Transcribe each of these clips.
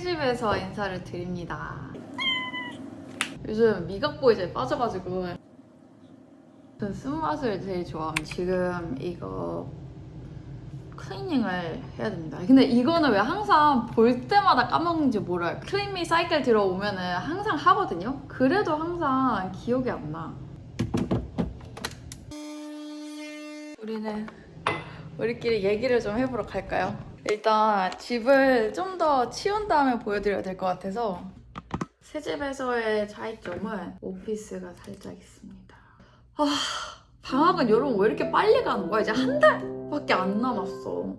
새집에서 인사를 드립니다. 요즘 미각보이즈에 빠져가지고 전 쓴맛을 제일 좋아합니다. 지금 이거 클리닝을 해야 됩니다. 근데 이거는 왜 항상 볼 때마다 까먹는지 몰라요. 클린미 사이클 들어오면은 항상 하거든요. 그래도 항상 기억이 안 나. 우리끼리 얘기를 좀 해보러 갈까요? 일단 집을 좀 더 치운 다음에 보여드려야 될 것 같아서 새집에서의 차이점은 오피스가 살짝 있습니다. 방학은 여러분 왜 이렇게 빨리 가는 거야? 이제 한 달밖에 안 남았어.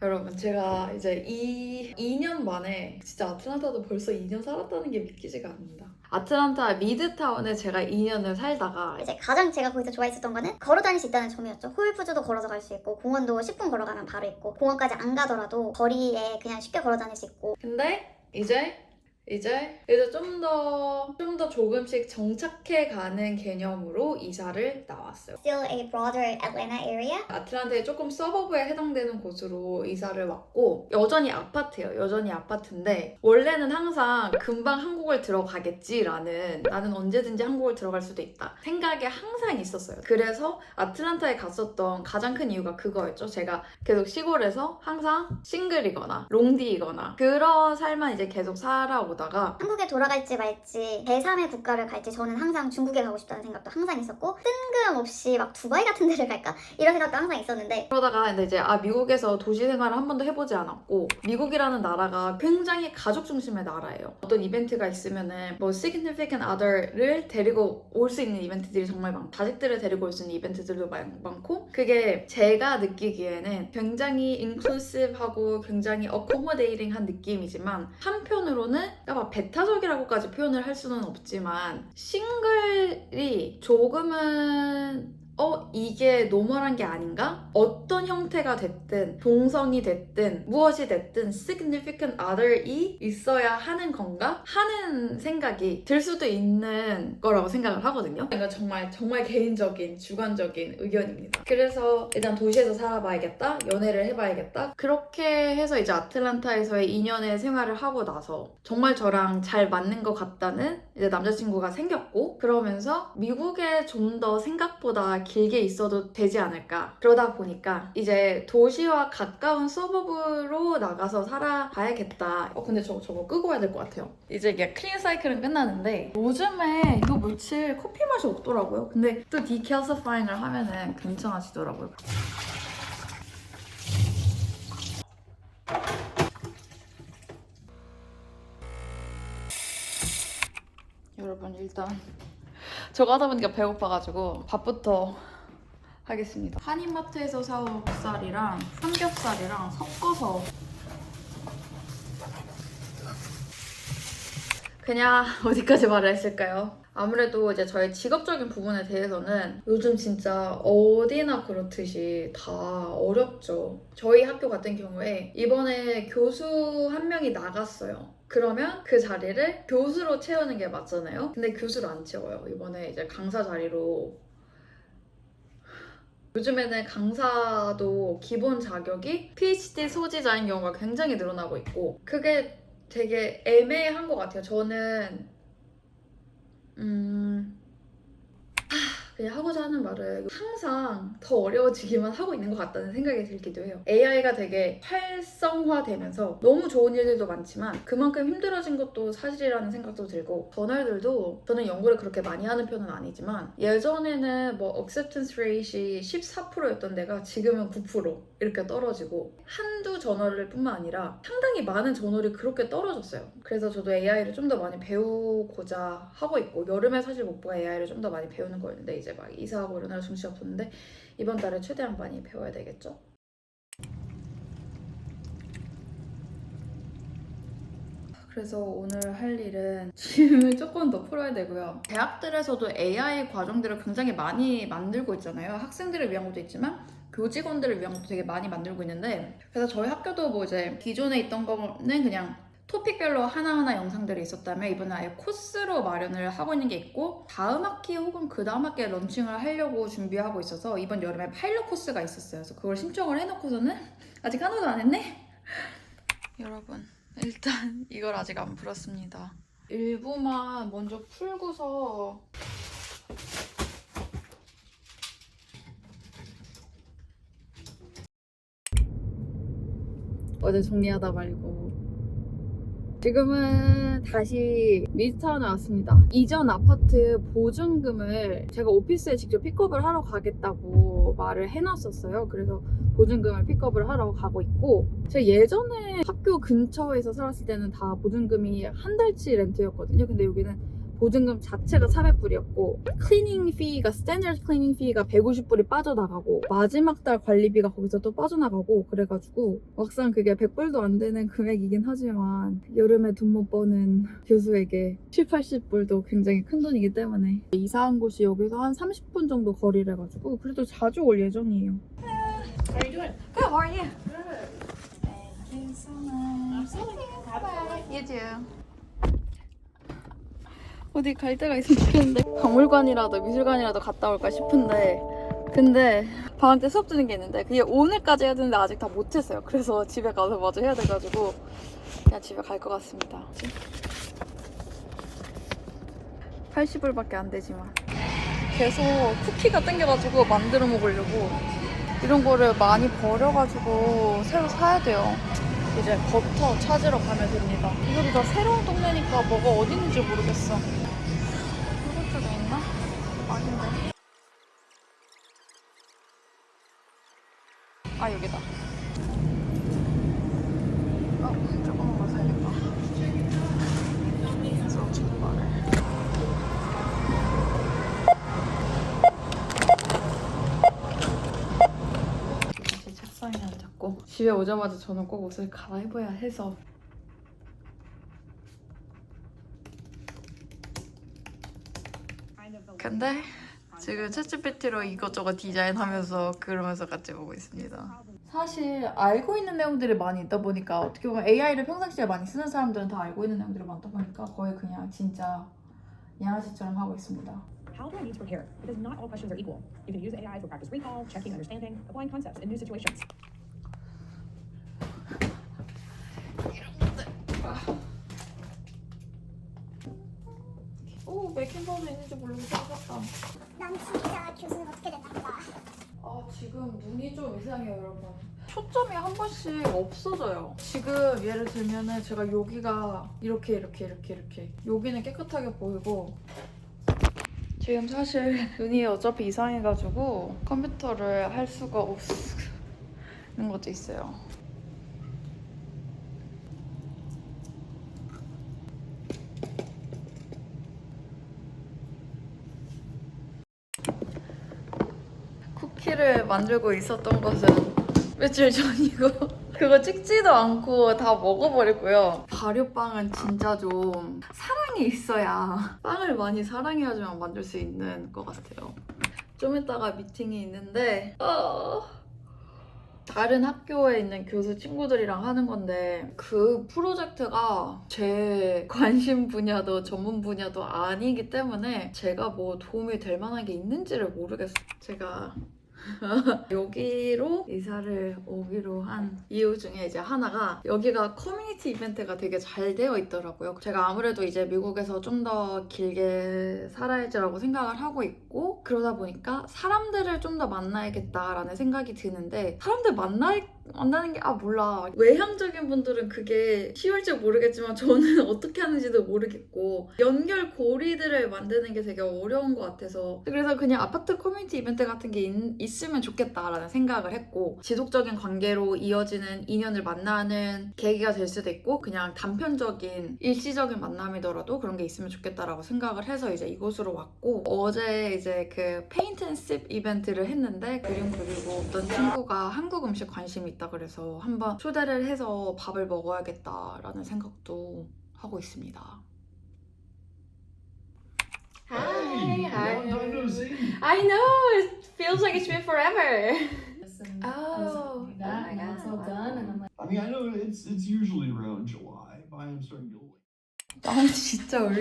여러분 제가 이제 2년 만에 진짜 아틀란타도 벌써 2년 살았다는 게 믿기지가 않는다. 아틀란타 미드타운에 제가 2년을 살다가 이제 가장 제가 거기서 좋아했었던 거는 걸어 다닐 수 있다는 점이었죠. 홀푸즈도 걸어서 갈 수 있고 공원도 10분 걸어가면 바로 있고 공원까지 안 가더라도 거리에 그냥 쉽게 걸어 다닐 수 있고. 근데 이제 좀 더 조금씩 정착해 가는 개념으로 이사를 나왔어요. Still a broader Atlanta area. 아틀란타의 조금 서버브에 해당되는 곳으로 이사를 왔고 여전히 아파트예요. 여전히 아파트인데 원래는 항상 금방 한국을 들어가겠지라는 나는 언제든지 한국을 들어갈 수도 있다 생각이 항상 있었어요. 그래서 아틀란타에 갔었던 가장 큰 이유가 그거였죠. 제가 계속 시골에서 항상 싱글이거나 롱디이거나 그런 삶만 이제 계속 살아오다가 한국에 돌아갈지 말지 제3의 국가를 갈지 저는 항상 중국에 가고 싶다는 생각도 항상 있었고 뜬금없이 막 두바이 같은 데를 갈까 이런 생각도 항상 있었는데 그러다가 근데 이제 미국에서 도시 생활을 한 번도 해보지 않았고 미국이라는 나라가 굉장히 가족 중심의 나라예요. 어떤 이벤트가 있으면은 뭐 significant other를 데리고 올 수 있는 이벤트들이 정말 많고 자식들을 데리고 올 수 있는 이벤트들도 많고 그게 제가 느끼기에는 굉장히 inclusive하고 굉장히 accommodating한 느낌이지만 한편으로는 막 배타적이라고까지 표현을 할 수는 없지만 싱글이 조금은 이게 노멀한 게 아닌가? 어떤 형태가 됐든 동성이 됐든 무엇이 됐든 significant other이 있어야 하는 건가? 하는 생각이 들 수도 있는 거라고 생각을 하거든요. 이건 정말 개인적인 주관적인 의견입니다. 그래서 일단 도시에서 살아봐야겠다, 연애를 해봐야겠다. 그렇게 해서 이제 아틀란타에서의 2년의 생활을 하고 나서 정말 저랑 잘 맞는 것 같다는 이제 남자친구가 생겼고 그러면서 미국에 좀 더 생각보다 길게 있어도 되지 않을까. 그러다 보니까 이제 도시와 가까운 서버브로 나가서 살아봐야겠다. 근데 저거 끄고 와야 될 것 같아요. 이제 이게 클린 사이클은 끝나는데 요즘에 이거 며칠 커피 맛이 없더라고요. 근데 또 디캘시파잉을 하면은 괜찮아지더라고요. 여러분 일단 저거 하다 보니까 배고파가지고 밥부터 하겠습니다. 한인마트에서 사온 닭살이랑 삼겹살이랑 섞어서 그냥 어디까지 말을 했을까요? 아무래도 이제 저의 직업적인 부분에 대해서는 요즘 진짜 어디나 그렇듯이 다 어렵죠. 저희 학교 같은 경우에 이번에 교수 한 명이 나갔어요. 그러면 그 자리를 교수로 채우는 게 맞잖아요. 근데 교수를 안 채워요. 이번에 이제 강사 자리로. 요즘에는 강사도 기본 자격이 PhD 소지자인 경우가 굉장히 늘어나고 있고 그게 되게 애매한 것 같아요. 저는 그냥 하고자 하는 말은 항상 더 어려워지기만 하고 있는 것 같다는 생각이 들기도 해요. AI가 되게 활성화되면서 너무 좋은 일들도 많지만 그만큼 힘들어진 것도 사실이라는 생각도 들고 저널들도 저는 연구를 그렇게 많이 하는 편은 아니지만 예전에는 뭐 acceptance rate이 14%였던 데가 지금은 9% 이렇게 떨어지고 한두 저널을 뿐만 아니라 상당히 많은 저널이 그렇게 떨어졌어요. 그래서 저도 AI를 좀 더 많이 배우고자 하고 있고 여름에 사실 목표가 AI를 좀 더 많이 배우는 거였는데 이제 막 이사하고 이러느라 정신이 없었는데 이번 달에 최대한 많이 배워야 되겠죠? 그래서 오늘 할 일은 짐을 조금 더 풀어야 되고요. 대학들에서도 AI 과정들을 굉장히 많이 만들고 있잖아요. 학생들을 위한 것도 있지만 교직원들을 위한 것도 되게 많이 만들고 있는데 그래서 저희 학교도 뭐 이제 기존에 있던 거는 그냥 토픽별로 하나하나 영상들이 있었다면 이번에 아예 코스로 마련을 하고 있는 게 있고 다음 학기 혹은 그 다음 학기에 런칭을 하려고 준비하고 있어서 이번 여름에 파일럿 코스가 있었어요. 그래서 그걸 신청을 해놓고서는 아직 하나도 안 했네? 여러분 일단 이걸 아직 안 풀었습니다. 일부만 먼저 풀고서 어제 정리하다 말고 지금은 다시 미드타운에 왔습니다. 이전 아파트 보증금을 제가 오피스에 직접 픽업을 하러 가겠다고 말을 해놨었어요. 그래서 보증금을 픽업을 하러 가고 있고, 제가 예전에 학교 근처에서 살았을 때는 다 보증금이 한 달치 렌트였거든요. 근데 여기는 보증금 자체가 400불이었고 클리닝 피가 스탠더드 클리닝 피가 150불이 빠져나가고 마지막 달 관리비가 거기서 또 빠져나가고 그래가지고 막상 그게 100불도 안 되는 금액이긴 하지만 여름에 돈 못 버는 교수에게 7, 80불도 굉장히 큰 돈이기 때문에 이사한 곳이 여기서 한 30분 정도 거리래 가지고 그래도 자주 올 예정이에요. How are you doing? Good, how are you? Good. Thank you so much. Absolutely. You too. 어디 갈 데가 있으면 좋겠는데 박물관이라도 미술관이라도 갔다 올까 싶은데 근데 방학 때 수업 듣는 게 있는데 그게 오늘까지 해야 되는데 아직 다 못했어요. 그래서 집에 가서 마저 해야 돼가지고 그냥 집에 갈 것 같습니다. 80불밖에 안 되지만 계속 쿠키가 땡겨가지고 만들어 먹으려고 이런 거를 많이 버려가지고 새로 사야 돼요. 이제 버터 찾으러 가면 됩니다. 이것도 다 새로운 동네니까 뭐가 어디 있는지 모르겠어. 이것도 있나? 아닌데. 아, 여기다. 조그만 거 사야겠다. 소주바를. 제 책상에 앉았고 집에 오자마자 저는 꼭 옷을 갈아입어야 해서 근데 지금 챗GPT로 이것저것 디자인하면서 그러면서 같이 보고 있습니다. 사실 알고 있는 내용들이 많이 있다 보니까 어떻게 보면 AI를 평상시에 많이 쓰는 사람들은 다 알고 있는 내용들이 많다 보니까 거의 그냥 진짜 양아치처럼 하고 있습니다. How do I need to prepare? Because not all questions are equal. You can use AI for practice recall, checking understanding, applying concepts in new situations. 오, 맥힌 파우더 있는지 모르고 사갔다. 난 진짜 교수는 어떻게 됐나 보다. 아, 지금 눈이 좀 이상해요, 여러분. 초점이 한 번씩 없어져요. 지금 예를 들면은 제가 여기가 이렇게 여기는 깨끗하게 보이고 지금 사실 눈이 어차피 이상해가지고 컴퓨터를 할 수가 없는 것도 있어요. 쿠키를 만들고 있었던 것은 며칠 전이고 그거 찍지도 않고 다 먹어버렸고요. 발효빵은 진짜 좀 사랑이 있어야 빵을 많이 사랑해야지만 만들 수 있는 것 같아요. 좀 이따가 미팅이 있는데 다른 학교에 있는 교수 친구들이랑 하는 건데 그 프로젝트가 제 관심 분야도 전문 분야도 아니기 때문에 제가 뭐 도움이 될 만한 게 있는지를 모르겠어요. 제가 여기로 이사를 오기로 한 이유 중에 이제 하나가 여기가 커뮤니티 이벤트가 되게 잘 되어 있더라고요. 제가 아무래도 이제 미국에서 좀 더 길게 살아야지라고 생각을 하고 있고 그러다 보니까 사람들을 좀 더 만나야겠다라는 생각이 드는데 사람들 만나는 게 몰라. 외향적인 분들은 그게 쉬울지 모르겠지만 저는 어떻게 하는지도 모르겠고 연결고리들을 만드는 게 되게 어려운 것 같아서 그래서 그냥 아파트 커뮤니티 이벤트 같은 게 있으면 좋겠다라는 생각을 했고 지속적인 관계로 이어지는 인연을 만나는 계기가 될 수도 있고 그냥 단편적인 일시적인 만남이더라도 그런 게 있으면 좋겠다라고 생각을 해서 이제 이곳으로 왔고 어제 이제 그 페인트 앤 십 이벤트를 했는데 그림 그리고 어떤 친구가 한국 음식 관심이 있다 그래서 한번 초대를 해서 밥을 먹어야겠다라는 생각도 하고 있습니다. Hi, hi. Long time no see. I know, it feels like it's been forever. And Oh, do that, oh my and it's all God. done, and I'm like, I mean, I know it's usually around July, but I am starting to get late. 난 진짜 왜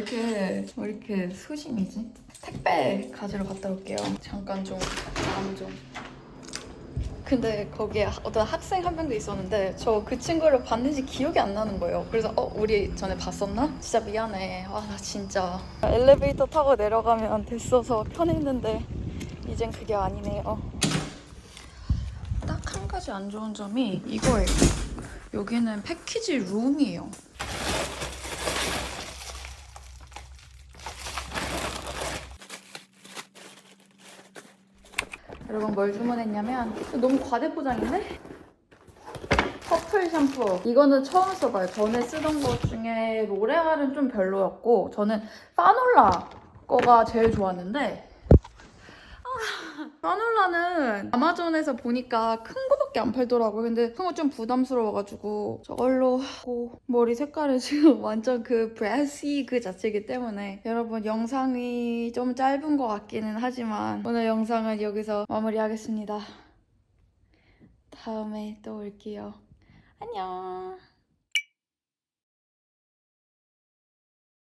이렇게 소심이지? 택배 가지러 갔다 올게요. 잠깐 좀 마음 좀. 근데 거기에 어떤 학생 한 명도 있었는데 저 그 친구를 봤는지 기억이 안 나는 거예요. 그래서 우리 전에 봤었나? 진짜 미안해. 나 진짜 엘리베이터 타고 내려가면 됐어서 편했는데 이젠 그게 아니네요. 딱 한 가지 안 좋은 점이 이거예요. 여기는 패키지 룸이에요. 여러분 뭘 주문했냐면 너무 과대포장인데? 퍼플 샴푸. 이거는 처음 써봐요. 전에 쓰던 것 중에 로레알은 좀 별로였고 저는 파놀라 거가 제일 좋았는데 파놀라는 아마존에서 보니까 큰 거밖에 안 팔더라고요. 근데 큰 거 좀 부담스러워가지고 저걸로 하고 머리 색깔이 지금 완전 그 브래시 그 자체이기 때문에 여러분 영상이 좀 짧은 것 같기는 하지만 오늘 영상은 여기서 마무리하겠습니다. 다음에 또 올게요. 안녕.